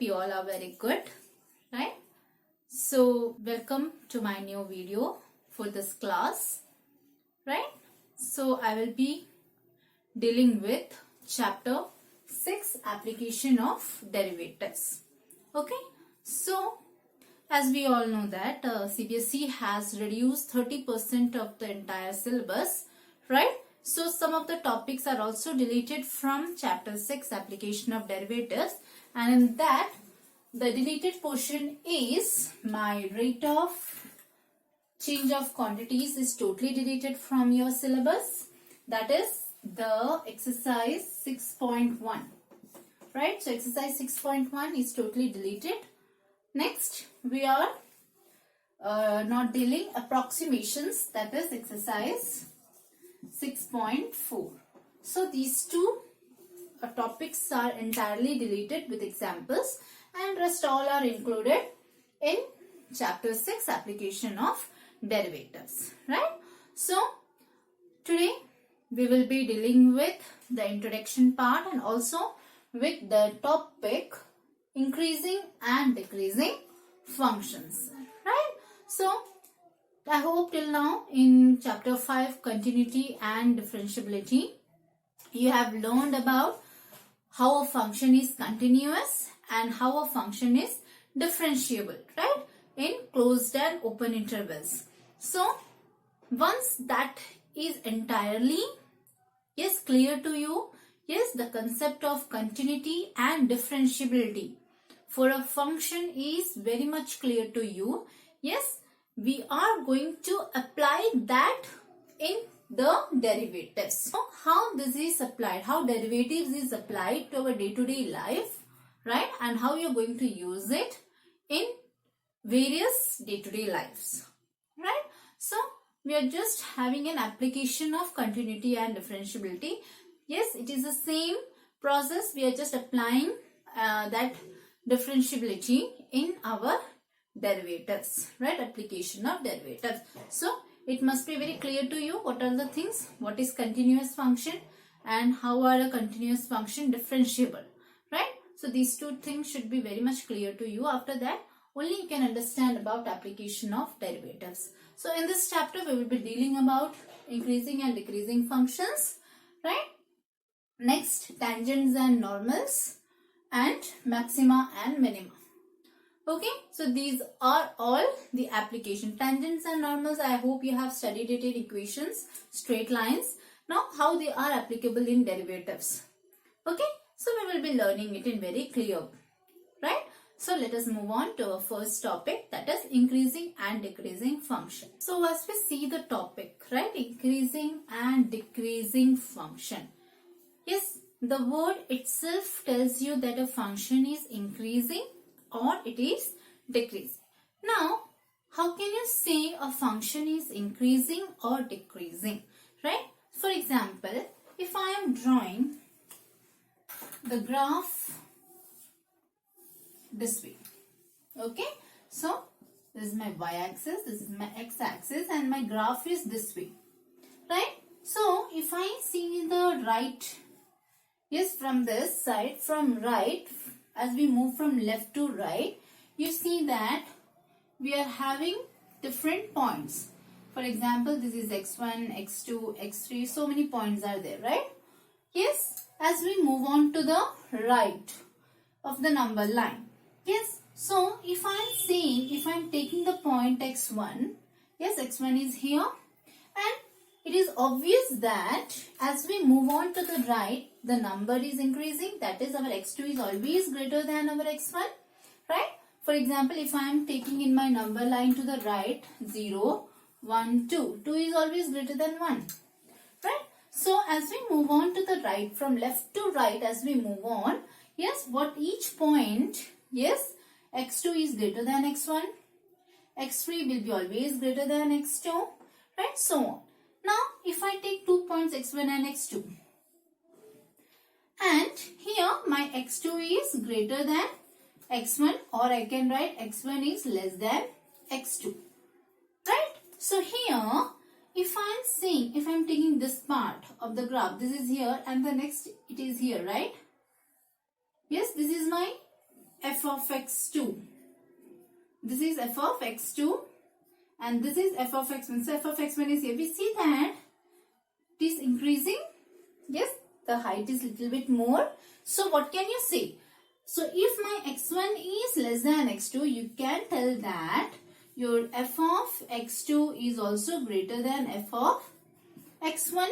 hope you all are very good, right? So welcome to my new video for this class, right? So I will be dealing with chapter 6, application of derivatives. Okay, so as we all know that CBSE has reduced 30% of the entire syllabus, right? So some of the topics are also deleted from chapter 6, application of derivatives, and in that the deleted portion is my rate of change of quantities is totally deleted from your syllabus. That is the exercise 6.1, right? So exercise 6.1 is totally deleted. Next, we are not dealing approximations, that is exercise 6.4. So these two topics are entirely deleted with examples, and rest all are included in chapter 6, application of derivatives, right? So today we will be dealing with the introduction part and also with the topic increasing and decreasing functions, right? So I hope till now in chapter 5, continuity and differentiability, you have learned about how a function is continuous and how a function is differentiable, right, in closed and open intervals. So once that is entirely clear to you, the concept of continuity and differentiability for a function is very much clear to you. We are going to apply that in the derivatives. So how this is applied, how derivatives is applied to our day-to-day life, right, and how you're going to use it in various day-to-day lives, right? So we are just having an application of continuity and differentiability. Yes, it is the same process. We are just applying that differentiability in our derivatives, right? Application of derivatives. So it must be very clear to you what are the things, what is continuous function and how are a continuous function differentiable, right? So these two things should be very much clear to you. After that, only you can understand about application of derivatives. So in this chapter, we will be dealing about increasing and decreasing functions, right? Next, tangents and normals and maxima and minima. Okay, so these are all the application. Tangents and normals, I hope you have studied it in equations, straight lines. Now, how they are applicable in derivatives. Okay, so we will be learning it in very clear, right? So let us move on to our first topic, that is increasing and decreasing function. So as we see the topic, right, increasing and decreasing function. Yes, the word itself tells you that a function is increasing or it is decreasing. Now, how can you say a function is increasing or decreasing, right? For example, if I am drawing the graph this way, okay? So, this is my y-axis, this is my x-axis, and my graph is this way, right? So, if I see the right, from this side, from right, as we move from left to right, you see that we are having different points. For example, this is x1, x2, x3, so many points are there, right? Yes, as we move on to the right of the number line. Yes, so if I am taking the point x1, x1 is here, and it is obvious that as we move on to the right, the number is increasing. That is, our x2 is always greater than our x1, right? For example, if I am taking in my number line to the right, 0, 1, 2. 2 is always greater than 1, right? So, as we move on to the right, from left to right, as we move on, what each point, x2 is greater than x1, x3 will be always greater than x2, right? So on. Now, if I take 2 points x1 and x2, and here my x2 is greater than x1, or I can write x1 is less than x2, right? So here, if I am taking this part of the graph, this is here and the next it is here, right? Yes, this is my f of x2. This is f of x2 and this is f of x1. So f of x1 is here. We see that it is increasing. Yes, the height is little bit more. So what can you say? So if my x1 is less than x2, you can tell that your f of x2 is also greater than f of x1,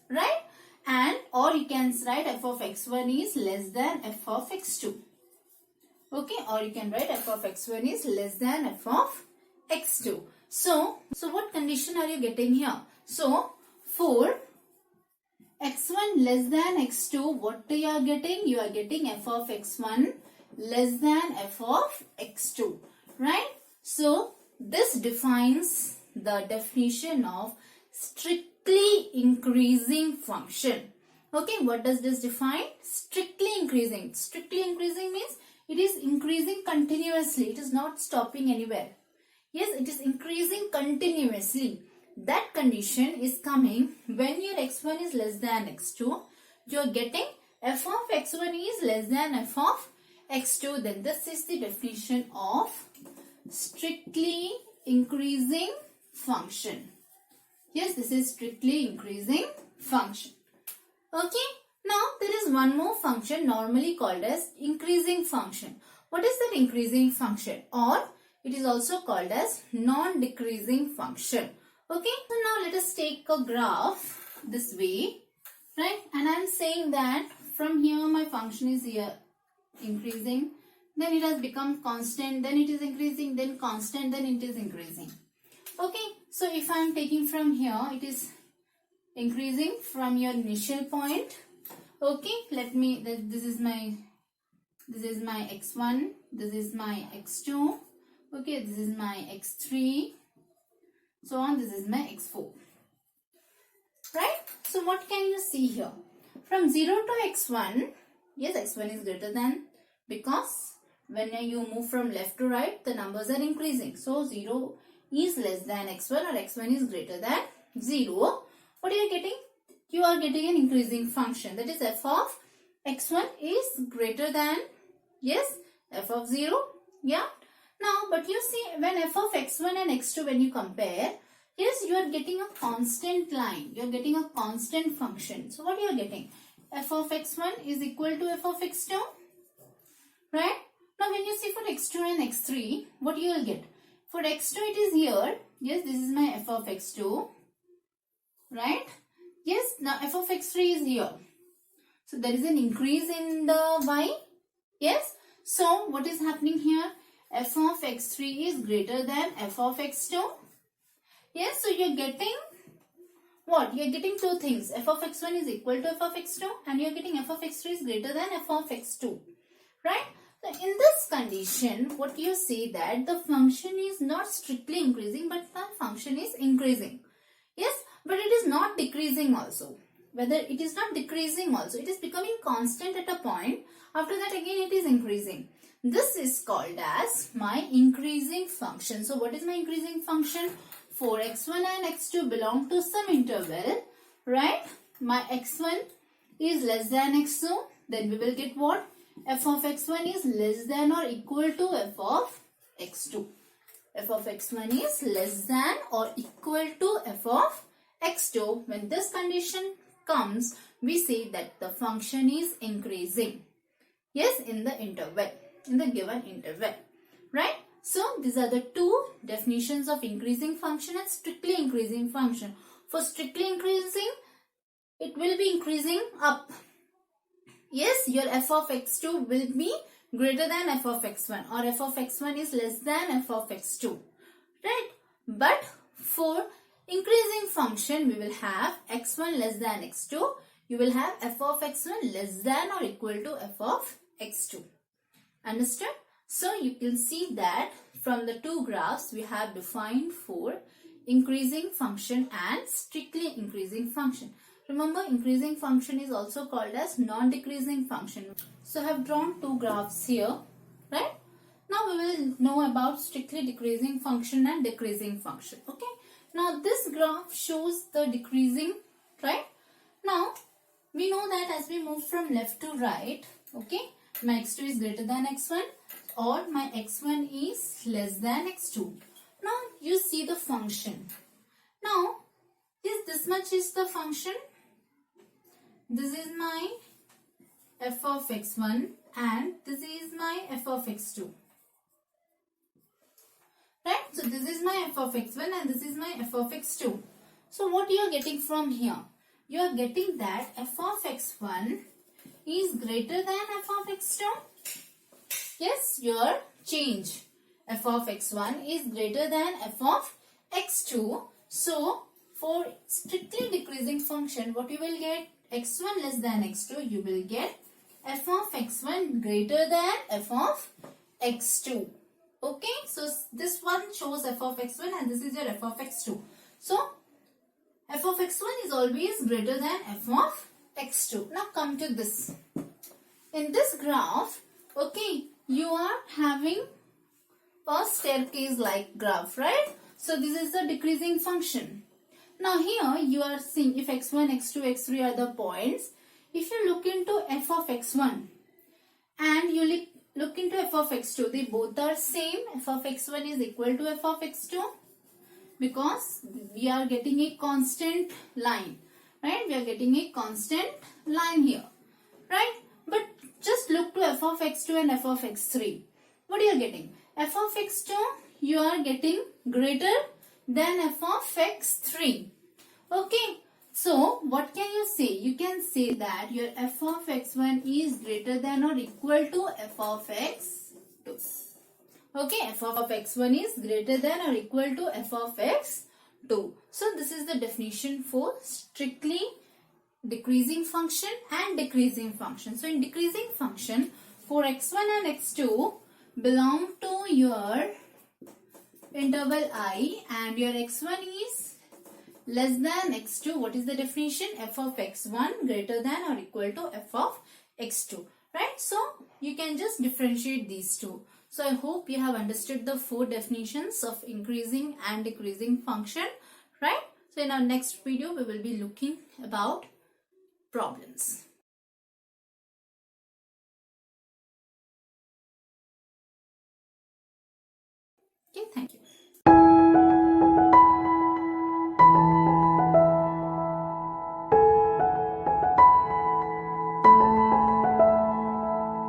right? And or you can write f of x1 is less than f of x2. Okay, or you can write f of x1 is less than f of x2. So what condition are you getting here? So for x1 less than x2, what you are getting? You are getting f of x1 less than f of x2, right? So this defines the definition of strictly increasing function. Okay, what does this define? Strictly increasing. Strictly increasing means it is increasing continuously. It is not stopping anywhere. Yes, it is increasing continuously. That condition is coming when your x1 is less than x2. You are getting f of x1 is less than f of x2. Then this is the definition of strictly increasing function. Yes, this is strictly increasing function. Okay. Now there is one more function normally called as increasing function. What is that increasing function? Or it is also called as non-decreasing function. Okay. So now let us take a graph this way, right? And I am saying that from here my function is here increasing. Then it has become constant. Then it is increasing. Then constant. Then it is increasing. Okay. So if I am taking from here, it is increasing from your initial point. Okay, this is my x1, this is my x2, okay, this is my x3, so on, this is my x4, right? So what can you see here? From 0 to x1, yes, x1 is greater than, because when you move from left to right, the numbers are increasing. So 0 is less than x1 or x1 is greater than 0. What are you getting? You are getting an increasing function. That is f of x1 is greater than, yes, f of 0. Yeah. Now, but you see when f of x1 and x2 when you compare, yes, you are getting a constant line. You are getting a constant function. So what you are getting? F of x1 is equal to f of x2. Right? Now when you see for x2 and x3, what you will get? For x2 it is here. Yes, this is my f of x2. Right? Yes, now f of x3 is here. So there is an increase in the y. Yes. So what is happening here? F of x3 is greater than f of x2. Yes, so you are getting what? You are getting two things. F of x1 is equal to f of x2 and you are getting f of x3 is greater than f of x2. Right? So in this condition, what you say that the function is not strictly increasing but the function is increasing. Yes, but it is not decreasing also. Whether it is not decreasing also, it is becoming constant at a point. After that again it is increasing. This is called as my increasing function. So what is my increasing function? For x1 and x2 belong to some interval, right? My x1 is less than x2. Then we will get what? F of x1 is less than or equal to f of x2. F of x1 is less than or equal to f of x2. When this condition comes, we say that the function is increasing. Yes, in the interval, in the given interval, right? So these are the two definitions of increasing function and strictly increasing function. For strictly increasing, it will be increasing up. Yes, your f of x2 will be greater than f of x1 or f of x1 is less than f of x2, right? But for increasing function, we will have x1 less than x2. You will have f of x1 less than or equal to f of x2. Understood? So you can see that from the two graphs we have defined for increasing function and strictly increasing function. Remember, increasing function is also called as non-decreasing function. So I have drawn two graphs here, right? Now we will know about strictly decreasing function and decreasing function. Okay. Now this graph shows the decreasing, right? Now we know that as we move from left to right, okay, my x2 is greater than x1 or my x1 is less than x2. Now you see the function. Now this much is the function. This is my f of x1 and this is my f of x2. Right? So this is my f of x1 and this is my f of x2. So what you are getting from here? You are getting that f of x1 is greater than f of x2. Yes, your change. F of x1 is greater than f of x2. So for strictly decreasing function, what you will get? X1 less than x2, you will get f of x1 greater than f of x2. Okay, so this one shows f of x1 and this is your f of x2. So f of x1 is always greater than f of x2. Now come to this. In this graph, okay, you are having a staircase like graph, right? So this is the decreasing function. Now here you are seeing if x1, x2, x3 are the points. If you look into f of x1 and you look into f of x2, they both are same. F of x1 is equal to f of x2 because we are getting a constant line, right? We are getting a constant line here, right? But just look to f of x2 and f of x3. What you are getting? F of x2 you are getting greater than f of x3. Okay. So what can you say? You can say that your f of x1 is greater than or equal to f of x2. Okay. F of x1 is greater than or equal to f of x2. So this is the definition for strictly decreasing function and decreasing function. So in decreasing function, for x1 and x2 belong to your interval I and your x1 is less than x2. What is the definition? F of x1 greater than or equal to f of x2. Right? So you can just differentiate these two. So I hope you have understood the four definitions of increasing and decreasing function. Right? So in our next video we will be looking about problems. Okay, thank you.